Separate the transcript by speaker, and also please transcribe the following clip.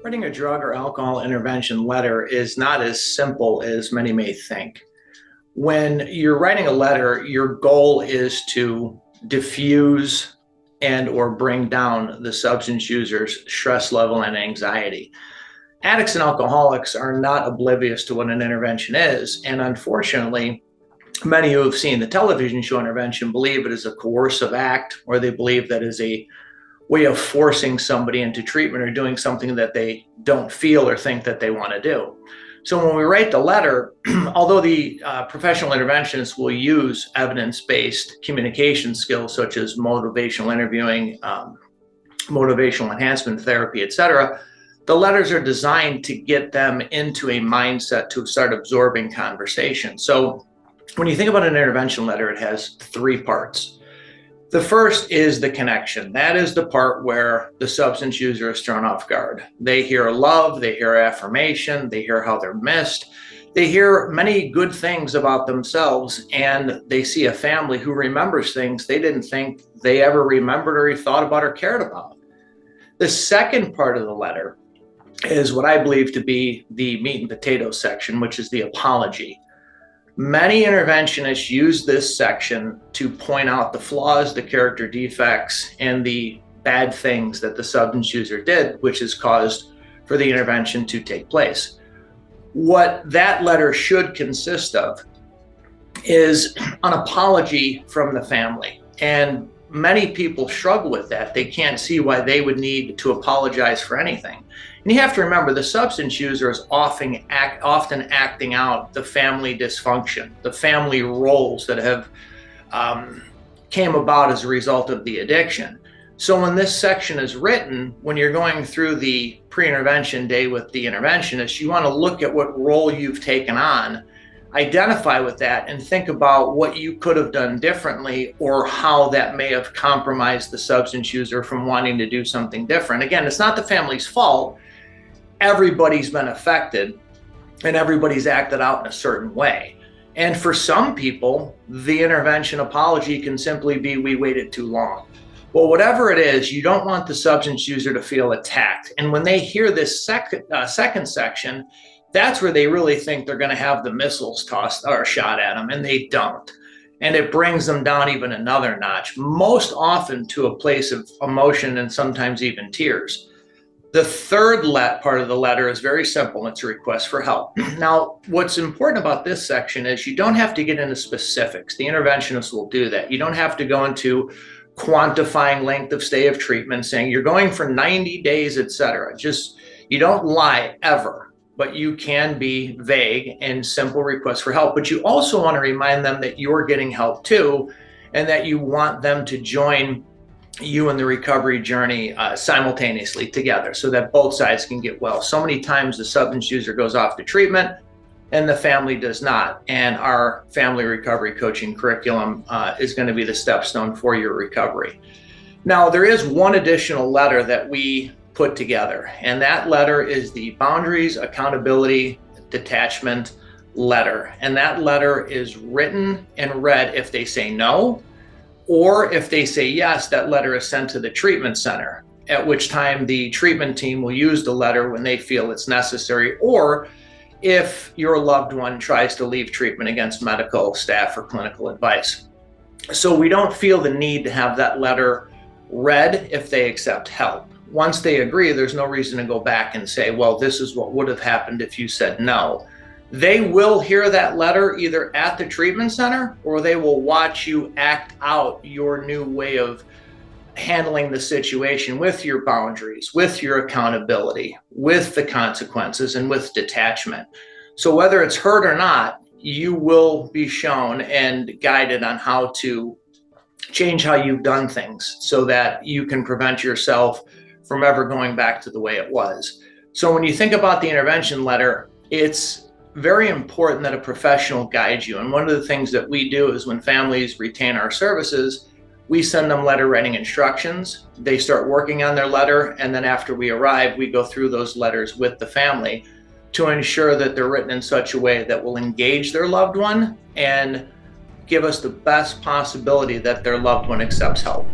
Speaker 1: Writing a drug or alcohol intervention letter is not as simple as many may think. When you're writing a letter, your goal is to diffuse and or bring down the substance user's stress level and anxiety. Addicts and alcoholics are not oblivious to what an intervention is, and unfortunately, many who have seen the television show Intervention believe it is a coercive act, or they believe that is a way of forcing somebody into treatment or doing something that they don't feel or think that they want to do. So when we write the letter, although the professional interventionists will use evidence-based communication skills such as motivational interviewing, motivational enhancement therapy, etc., the letters are designed to get them into a mindset to start absorbing conversation. So when you think about an intervention letter, it has three parts. The first is the connection. That is the part where the substance user is thrown off guard. They hear love, they hear affirmation, they hear how they're missed, they hear many good things about themselves, and they see a family who remembers things they didn't think they ever remembered or thought about or cared about. The second part of the letter is what I believe to be the meat and potatoes section, which is the apology. Many interventionists use this section to point out the flaws, the character defects, and the bad things that the substance user did, which has caused for the intervention to take place. What that letter should consist of is an apology from the family. And many people struggle with that. They can't see why they would need to apologize for anything. And you have to remember, the substance user is often acting out the family dysfunction, the family roles that have came about as a result of the addiction. So when this section is written, when you're going through the pre-intervention day with the interventionist, you want to look at what role you've taken on, identify with that, and think about what you could have done differently or how that may have compromised the substance user from wanting to do something different. Again, it's not the family's fault. Everybody's been affected and everybody's acted out in a certain way. And for some people, the intervention apology can simply be, we waited too long. Well, whatever it is, you don't want the substance user to feel attacked. And when they hear this second section, that's where they really think they're going to have the missiles tossed or shot at them, and they don't. And it brings them down even another notch, most often to a place of emotion and sometimes even tears. The third part of the letter is very simple. It's a request for help. Now, what's important about this section is you don't have to get into specifics. The interventionist will do that. You don't have to go into quantifying length of stay of treatment, saying you're going for 90 days, etc. You don't lie ever, but you can be vague and simple requests for help. But you also want to remind them that you're getting help too, and that you want them to join you in the recovery journey simultaneously together so that both sides can get well. So many times the substance user goes off to treatment and the family does not. And our family recovery coaching curriculum is going to be the stepstone for your recovery. Now, there is one additional letter that we put together, and that letter is the boundaries, accountability, detachment letter. And that letter is written and read if they say no, or if they say yes, that letter is sent to the treatment center, at which time the treatment team will use the letter when they feel it's necessary, or if your loved one tries to leave treatment against medical staff or clinical advice. So we don't feel the need to have that letter read if they accept help. Once they agree, there's no reason to go back and say, well, this is what would have happened if you said no. They will hear that letter either at the treatment center, or they will watch you act out your new way of handling the situation with your boundaries, with your accountability, with the consequences, and with detachment. So whether it's heard or not, you will be shown and guided on how to change how you've done things so that you can prevent yourself from ever going back to the way it was. So when you think about the intervention letter, it's very important that a professional guides you. And one of the things that we do is when families retain our services, we send them letter writing instructions. They start working on their letter. And then after we arrive, we go through those letters with the family to ensure that they're written in such a way that will engage their loved one and give us the best possibility that their loved one accepts help.